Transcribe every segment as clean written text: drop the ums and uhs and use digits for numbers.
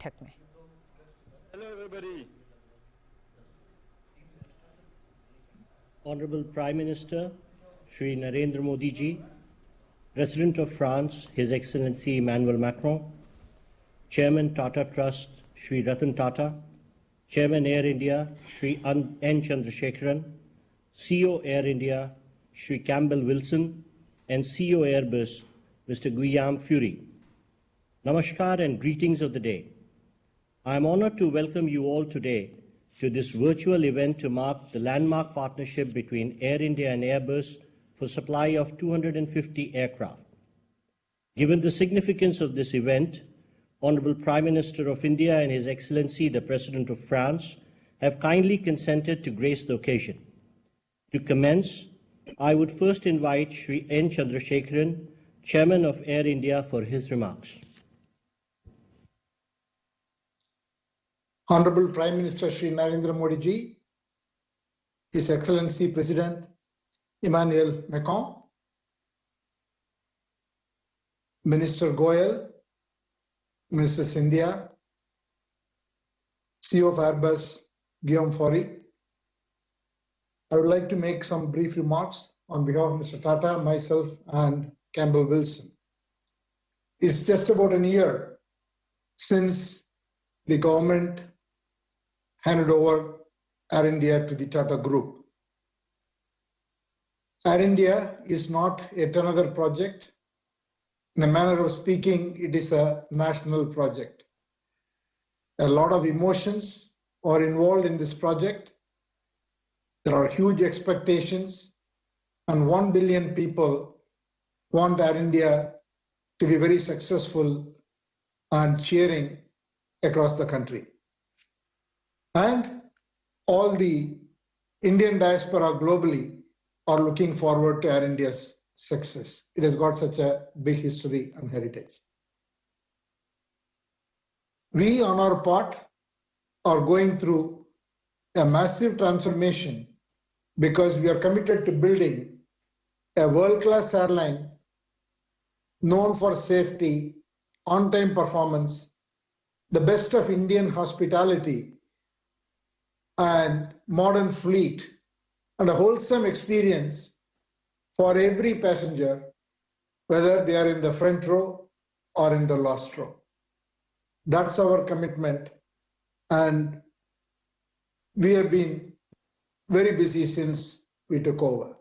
बैठक में। Hello everybody. Honorable Prime Minister Shri Narendra Modi ji, President of France, His Excellency Emmanuel Macron, Chairman Tata Trust Shri Ratan Tata, Chairman Air India Shri N. Chandrasekharan, CEO Air India Shri Campbell Wilson, and CEO Airbus Mr. Guillaume Fury. Namaskar and greetings of the day. I am honored to welcome you all today to this virtual event to mark the landmark partnership between Air India and Airbus for supply of 250 aircraft. Given the significance of this event, Honorable Prime Minister of India and His Excellency the President of France have kindly consented to grace the occasion. To commence, I would first invite Shri N. Chandrasekharan, Chairman of Air India, for his remarks. Honorable Prime Minister Shri Narendra Modi ji, His Excellency President Emmanuel Macron, Minister Goyal, Minister Scindia, CEO of Airbus Guillaume Fury. I would like to make some brief remarks on behalf of Mr. Tata, myself, and Campbell Wilson. It's just about a year since the government handed over Air India to the Tata Group. Air India is not yet another project. In a manner of speaking, it is a national project. A lot of emotions are involved in this project. There are huge expectations, and 1 billion people want Air India to be very successful and cheering across the country. And all the Indian diaspora globally are looking forward to Air India's success. It has got such a big history and heritage. We, on our part, are going through a massive transformation because we are committed to building a world-class airline known for safety, on-time performance, the best of Indian hospitality, and modern fleet, and a wholesome experience for every passenger, whether they are in the front row or in the last row. That's our commitment, and we have been very busy since we took over.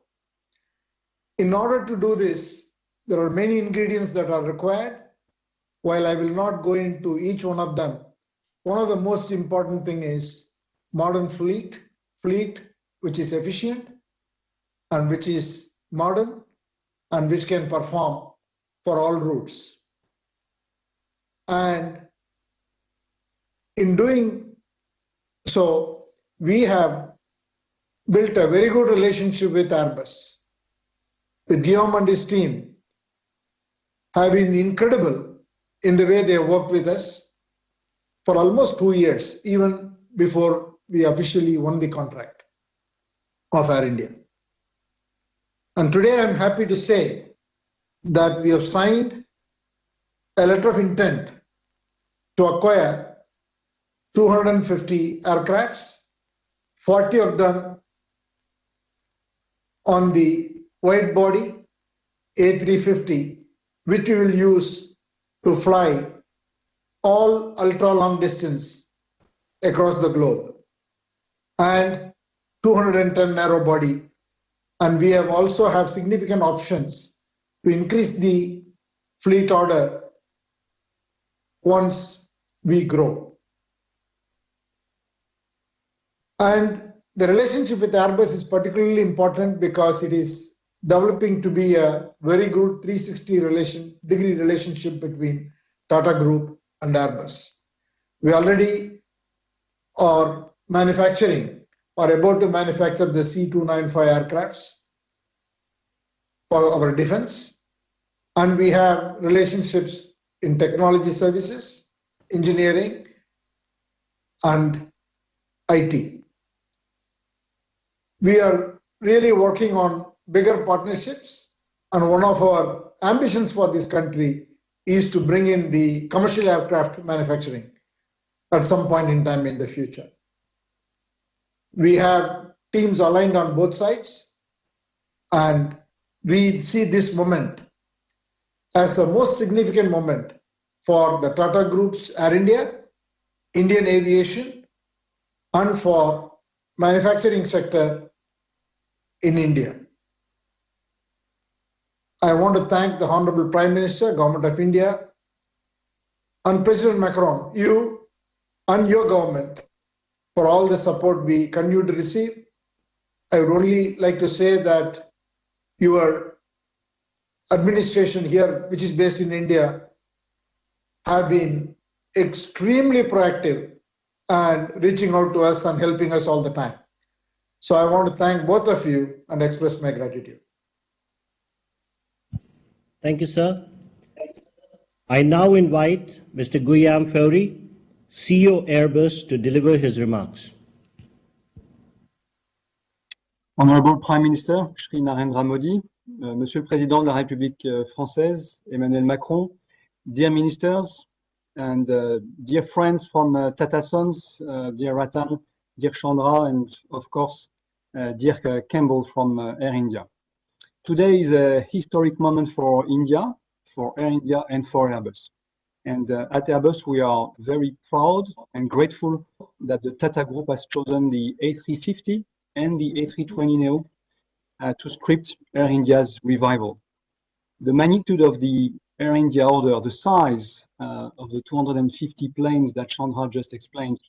In order to do this, there are many ingredients that are required. While I will not go into each one of them, one of the most important thing is modern fleet which is efficient and which is modern and which can perform for all routes. And in doing so, we have built a very good relationship with Airbus. With Guillaume and his team have been incredible in the way they have worked with us for almost 2 years, even before we officially won the contract of Air India. And today I'm happy to say that we have signed a letter of intent to acquire 250 aircrafts, 40 of them on the wide body A350, which we will use to fly all ultra long distance across the globe, and 210 narrow body. And we have also have significant options to increase the fleet order once we grow. And the relationship with Airbus is particularly important because it is developing to be a very good 360-degree relationship between Tata Group and Airbus. We already are manufacturing or about to manufacture the C295 aircrafts for our defense, and we have relationships in technology services, engineering, and IT. We are really working on bigger partnerships, and one of our ambitions for this country is to bring in the commercial aircraft manufacturing. at some point in time in the future. We have teams aligned on both sides, and we see this moment as a most significant moment for the Tata Group's Air India, Indian aviation, and for manufacturing sector in India. I want to thank the Honorable Prime Minister, Government of India, and President Macron, you and your government, for all the support we continue to receive. I would only like to say that your administration here, which is based in India, have been extremely proactive and reaching out to us and helping us all the time. So I want to thank both of you and express my gratitude. Thank you, sir. I now invite Mr. Guillaume Faury, CEO Airbus, to deliver his remarks. Honorable Prime Minister, Shri Narendra Modi, Monsieur le Président de la République française, Emmanuel Macron, dear ministers, and dear friends from Tata Sons, dear Ratan, dear Chandra, and of course, dear Campbell from Air India. Today is a historic moment for India, for Air India, and for Airbus. And at Airbus, we are very proud and grateful that the Tata Group has chosen the A350 and the A320neo to script Air India's revival. The magnitude of the Air India order, the size of the 250 planes that Chandra just explained,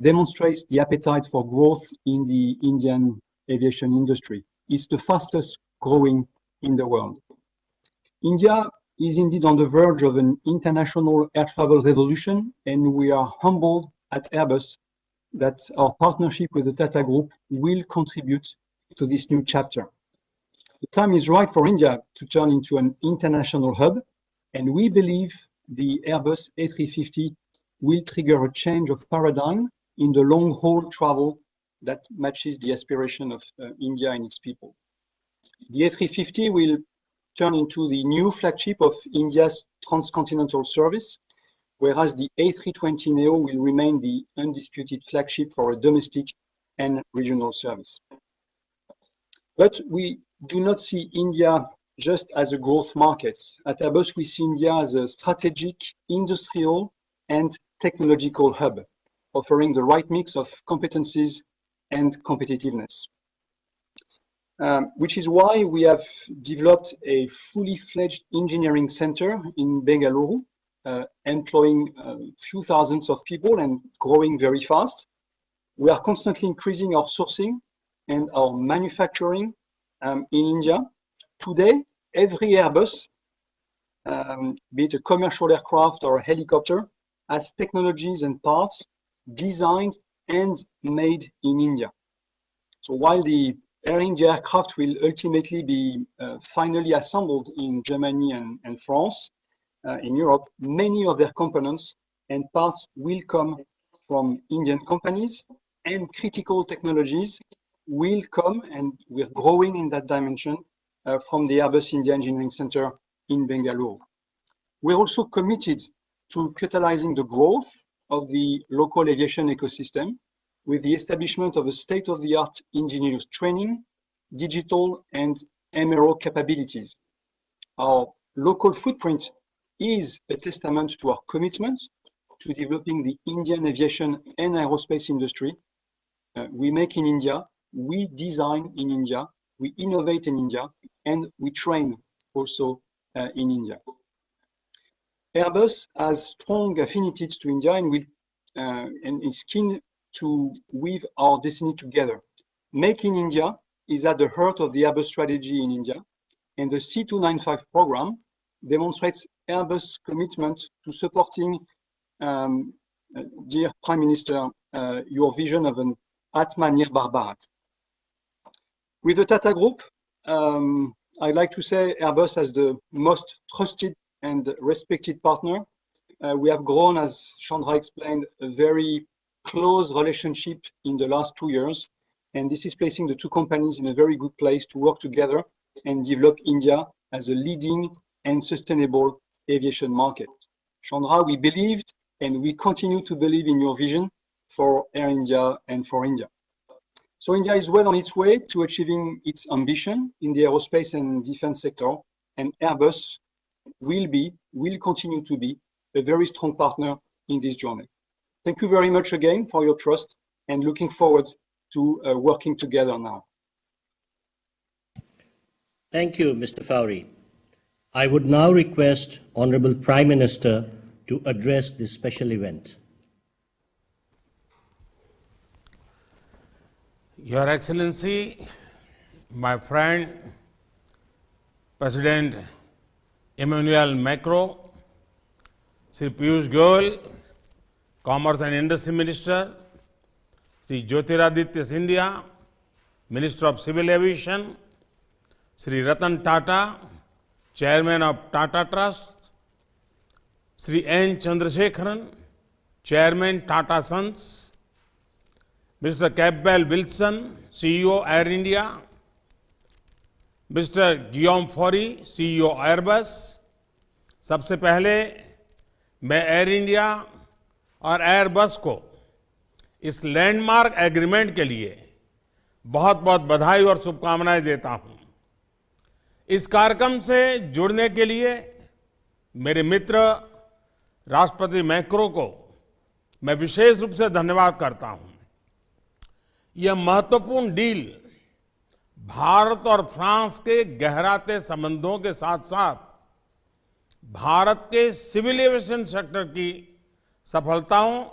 demonstrates the appetite for growth in the Indian aviation industry. It's the fastest growing in the world. India is indeed on the verge of an international air travel revolution, and we are humbled at Airbus that our partnership with the Tata Group will contribute to this new chapter. The time is right for India to turn into an international hub, and we believe the Airbus A350 will trigger a change of paradigm in the long-haul travel that matches the aspiration of India and its people. The A350 will turn into the new flagship of India's transcontinental service, whereas the A320neo will remain the undisputed flagship for a domestic and regional service. But we do not see India just as a growth market. At Airbus, we see India as a strategic, industrial, and technological hub, offering the right mix of competencies and competitiveness. Which is why we have developed a fully fledged engineering center in Bengaluru, employing a few thousands of people and growing very fast. We are constantly increasing our sourcing and our manufacturing in India. Today, every Airbus, be it a commercial aircraft or a helicopter, has technologies and parts designed and made in India. So while the Air India aircraft will ultimately be finally assembled in Germany and France, in Europe, many of their components and parts will come from Indian companies, and critical technologies will come, and we're growing in that dimension, from the Airbus India Engineering Center in Bengaluru. We're also committed to catalyzing the growth of the local aviation ecosystem with the establishment of a state-of-the-art engineers training, digital and MRO capabilities. Our local footprint is a testament to our commitment to developing the Indian aviation and aerospace industry. We make in India, we design in India, we innovate in India, and we train also in India. Airbus has strong affinities to India and is keen to weave our destiny together. Make in India is at the heart of the Airbus strategy in India, and the C295 program demonstrates Airbus' commitment to supporting, dear Prime Minister, your vision of an Atmanirbhar Bharat. With the Tata Group, I'd like to say Airbus as the most trusted and respected partner. We have grown, as Chandra explained, a very close relationship in the last 2 years, and this is placing the two companies in a very good place to work together and develop India as a leading and sustainable aviation market. Chandra, we believed and we continue to believe in your vision for Air India and for India. So India is well on its way to achieving its ambition in the aerospace and defense sector, and Airbus will continue to be a very strong partner in this journey. Thank you very much again for your trust, and looking forward to working together now. Thank you, Mr. Fowry. I would now request Honorable Prime Minister to address this special event. Your Excellency, my friend, President Emmanuel Macron, Sri Piyush Goyal, Commerce and Industry Minister, Sri Jyotiraditya Scindia, Minister of Civil Aviation, Sri Ratan Tata, Chairman of Tata Trust, Sri N. Chandrasekharan, Chairman Tata Sons, Mr. Campbell Wilson, CEO Air India, Mr. Guillaume Faury, CEO Airbus. सबसे पहले मैं air India और Airbus को इस landmark agreement के लिए बहुत बहुत बधाई और शुभकामनाएं देता हूं। इस कार्यक्रम से जुड़ने के लिए मेरे मित्र राष्ट्रपति मैक्रो को मैं विशेष रूप से धन्यवाद करता हूं। यह महत्वपूर्ण डील भारत और फ्रांस के गहराते संबंधों के साथ साथ भारत के सिविल एविएशन सेक्टर की सफलताओं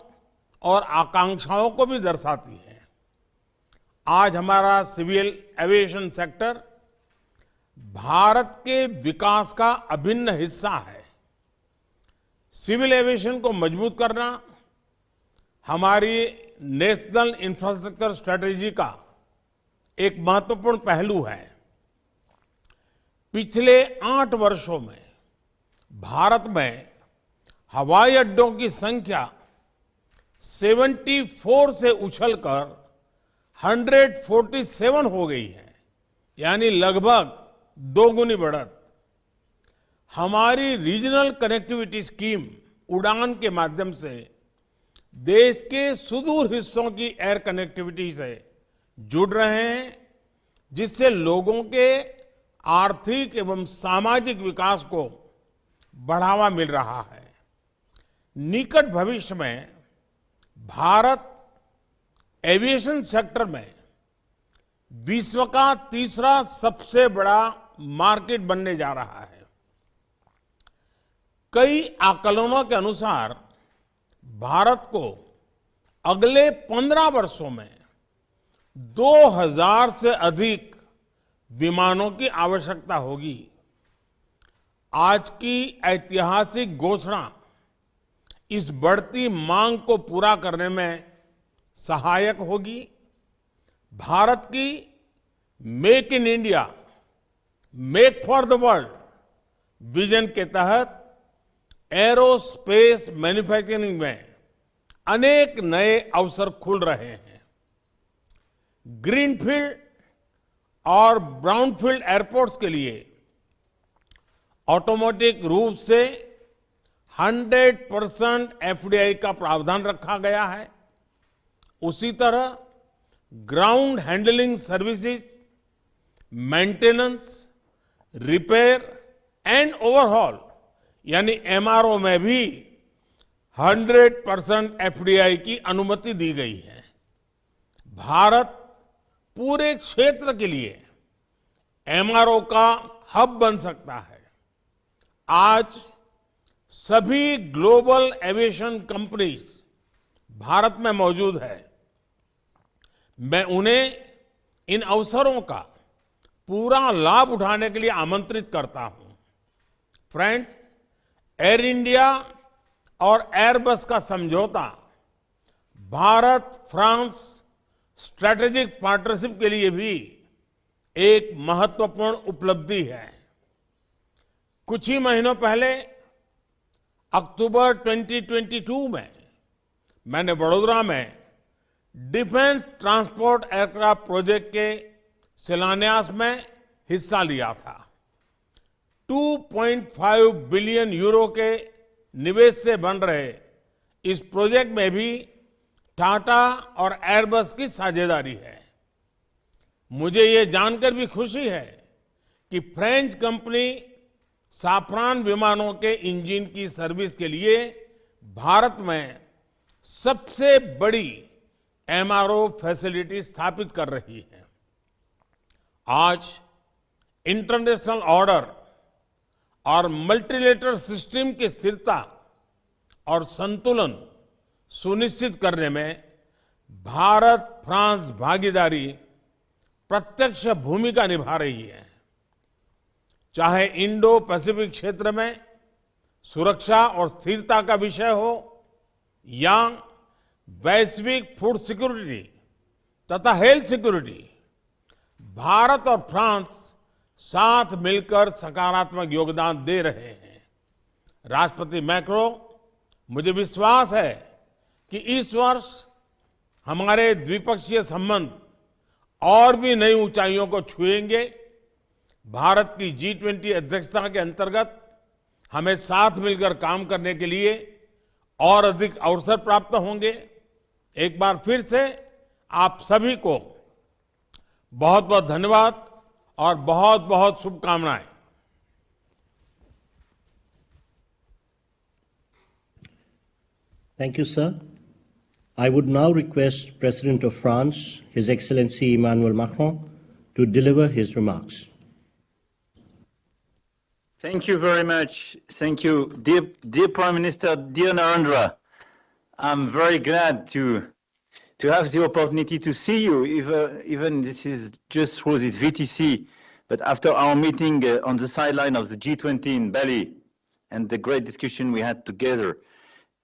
और आकांक्षाओं को भी दर्शाती है। आज हमारा सिविल एविएशन सेक्टर भारत के विकास का अभिन्न हिस्सा है। सिविल एविएशन को मजबूत करना हमारी नेशनल इंफ्रास्ट्रक्चर स्ट्रेटेजी का एक महत्वपूर्ण पहलू है। पिछले 8 वर्षों में भारत में हवाई अड्डों की संख्या 74 से उछलकर 147 हो गई है, यानी लगभग 2 गुनी बढ़त। हमारी रीजनल कनेक्टिविटी स्कीम उड़ान के माध्यम से देश के सुदूर हिस्सों की एयर कनेक्टिविटी से जुड़ रहे हैं, जिससे लोगों के आर्थिक एवं सामाजिक विकास को बढ़ावा मिल रहा है। निकट भविष्य में भारत एविएशन सेक्टर में विश्व का तीसरा सबसे बड़ा मार्केट बनने जा रहा है। कई आकलनों के अनुसार भारत को अगले 15 वर्षों में 2000 से अधिक विमानों की आवश्यकता होगी। आज की ऐतिहासिक घोषणा इस बढ़ती मांग को पूरा करने में सहायक होगी। भारत की make in India, make for the world vision के तहत एरोस्पेस मैन्युफैक्चरिंग में अनेक नए अवसर खुल रहे हैं। ग्रीनफील्ड और ब्राउनफील्ड एयरपोर्ट्स के लिए ऑटोमेटिक रूप से 100% एफडीआई का प्रावधान रखा गया है। उसी तरह ground handling services, maintenance, repair and overhaul यानी एमआरओ में भी 100% एफडीआई की अनुमति दी गई है। भारत पूरे क्षेत्र के लिए एमआरओ का हब बन सकता है। आज सभी ग्लोबल एविएशन कंपनीज भारत में मौजूद है। मैं उन्हें इन अवसरों का पूरा लाभ उठाने के लिए आमंत्रित करता हूं। फ्रेंड्स, एयर इंडिया और एयरबस का समझौता भारत फ्रांस स्ट्रैटेजिक पार्टनरशिप के लिए भी एक महत्वपूर्ण उपलब्धि है। कुछ ही महीनों पहले अक्टूबर 2022 में मैंने वडोदरा में डिफेंस ट्रांसपोर्ट एयरक्राफ्ट प्रोजेक्ट के शिलान्यास में हिस्सा लिया था। 2.5 बिलियन यूरो के निवेश से बन रहे इस प्रोजेक्ट में भी टाटा और एयरबस की साझेदारी है। मुझे ये जानकर भी खुशी है कि फ्रेंच कंपनी साफरान विमानों के इंजन की सर्विस के लिए भारत में सबसे बड़ी एमआरओ फैसिलिटी स्थापित कर रही है। आज इंटरनेशनल ऑर्डर और मल्टीलेटरल सिस्टम की स्थिरता और संतुलन सुनिश्चित करने में भारत फ्रांस भागीदारी प्रत्यक्ष भूमिका निभा रही है। चाहे इंडो पैसिफिक क्षेत्र में सुरक्षा और स्थिरता का विषय हो या वैश्विक फूड सिक्योरिटी तथा हेल्थ सिक्योरिटी, भारत और फ्रांस साथ मिलकर सकारात्मक योगदान दे रहे हैं। राष्ट्रपति मैक्रो, मुझे विश्वास है कि इस वर्ष हमारे द्विपक्षीय संबंध और भी नई ऊंचाइयों को छुएंगे। भारत की G20 अध्यक्षता के अंतर्गत हमें साथ मिलकर काम करने के लिए और अधिक अवसर प्राप्त होंगे। एक बार फिर से आप सभी को बहुत बहुत धन्यवाद और बहुत बहुत शुभकामनाएं। Thank you, sir. I would now request President of France, His Excellency Emmanuel Macron, to deliver his remarks. Thank you very much. Thank you, dear Prime Minister, dear Narendra. I'm very glad to have the opportunity to see you, even this is just through this VTC, but after our meeting on the sideline of the G20 in Bali and the great discussion we had together.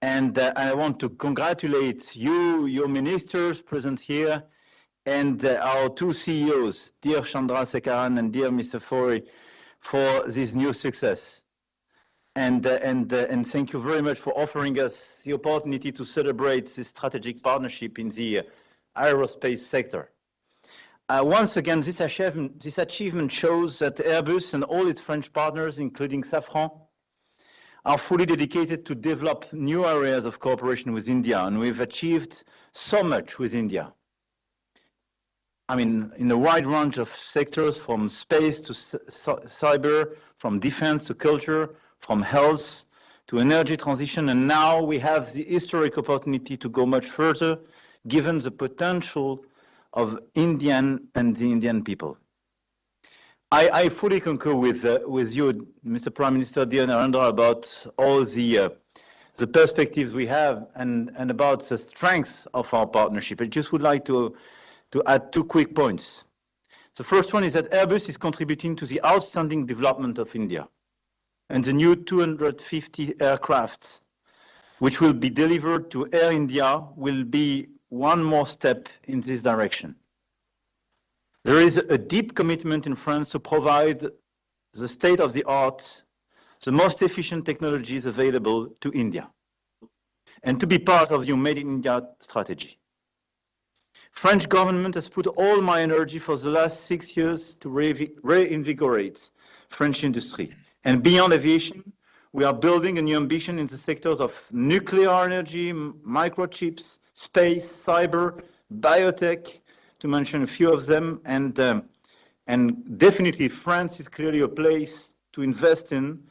And I want to congratulate you, your ministers present here, and our two CEOs, dear Chandra Sekaran and dear Mr. Fori, for this new success. And thank you very much for offering us the opportunity to celebrate this strategic partnership in the aerospace sector. Once again, this achievement shows that Airbus and all its French partners, including Safran, are fully dedicated to develop new areas of cooperation with India, and we've achieved so much with India. I mean, in a wide range of sectors, from space to cyber, from defense to culture, from health to energy transition, and now we have the historic opportunity to go much further, given the potential of Indian and the Indian people. I fully concur with you, Mr. Prime Minister, dear Narendra, about all the perspectives we have and about the strengths of our partnership. I just would like to add two quick points. The first one is that Airbus is contributing to the outstanding development of India, and the new 250 aircrafts, which will be delivered to Air India, will be one more step in this direction. There is a deep commitment in France to provide the state-of-the-art, the most efficient technologies available to India, and to be part of your Made in India strategy. French government has put all my energy for the last 6 years to reinvigorate French industry. And beyond aviation, we are building a new ambition in the sectors of nuclear energy, microchips, space, cyber, biotech, to mention a few of them, and definitely France is clearly a place to invest in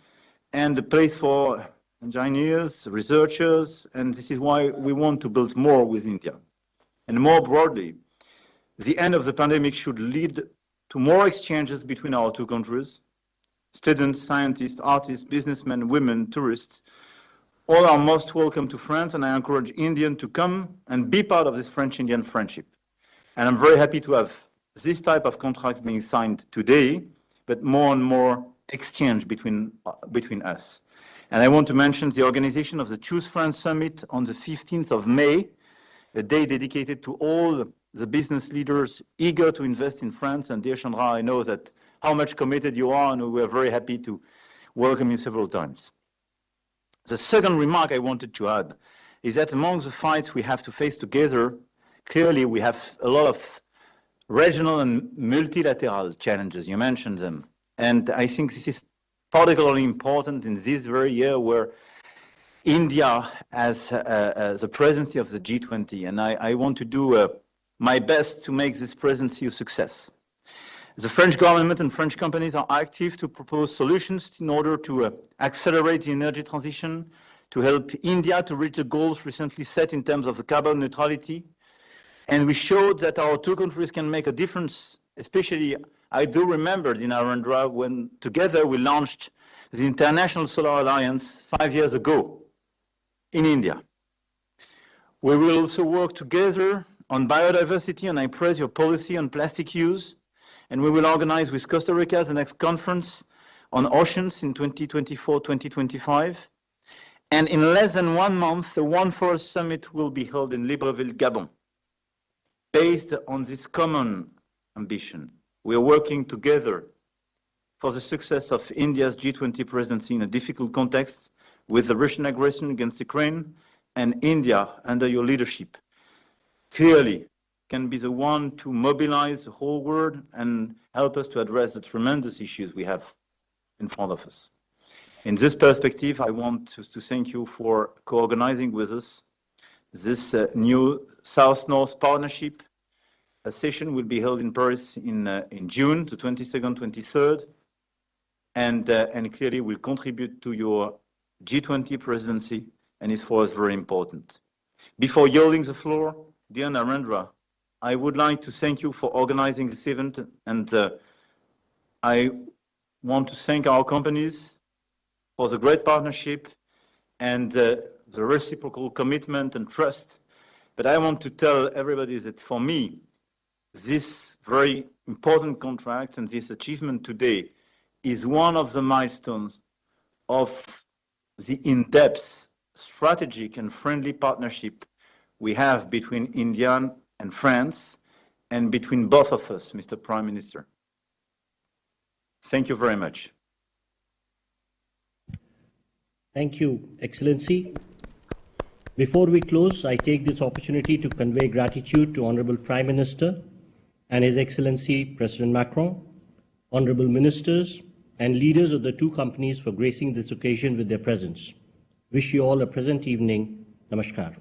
and a place for engineers, researchers, and this is why we want to build more with India. And more broadly, the end of the pandemic should lead to more exchanges between our two countries. Students, scientists, artists, businessmen, women, tourists, all are most welcome to France, and I encourage Indians to come and be part of this French-Indian friendship. And I'm very happy to have this type of contract being signed today, but more and more exchange between us. And I want to mention the organization of the Choose France Summit on the 15th of May, a day dedicated to all the business leaders eager to invest in France. And dear Chandra, I know that how much committed you are, and we are very happy to welcome you several times. The second remark I wanted to add is that among the fights we have to face together, clearly we have a lot of regional and multilateral challenges. You mentioned them. And I think this is particularly important in this very year where India as the presidency of the G20, and I want to do my best to make this presidency a success. The French government and French companies are active to propose solutions in order to accelerate the energy transition, to help India to reach the goals recently set in terms of the carbon neutrality. And we showed that our two countries can make a difference, especially I do remember in Narendra when together we launched the International Solar Alliance 5 years ago in India. We will also work together on biodiversity, and I praise your policy on plastic use. And we will organize with Costa Rica the next conference on oceans in 2024-2025. And in less than 1 month, the One Forest Summit will be held in Libreville, Gabon. Based on this common ambition, we are working together for the success of India's G20 presidency in a difficult context with the Russian aggression against Ukraine, and India, under your leadership, clearly can be the one to mobilize the whole world and help us to address the tremendous issues we have in front of us. In this perspective, I want to thank you for co-organizing with us this new South-North partnership. A session will be held in Paris in June, the 22nd, 23rd, and clearly will contribute to your G20 presidency, and is for us very important. Before yielding the floor, dear Narendra, I would like to thank you for organizing this event, and I want to thank our companies for the great partnership and the reciprocal commitment and trust. But I want to tell everybody that for me, this very important contract and this achievement today is one of the milestones of the in-depth strategic and friendly partnership we have between India and France, and between both of us, Mr. Prime Minister. Thank you very much. Thank you, Excellency. Before we close, I take this opportunity to convey gratitude to Honorable Prime Minister and His Excellency President Macron, Honorable Ministers, and leaders of the two companies for gracing this occasion with their presence. Wish you all a pleasant evening. Namaskar.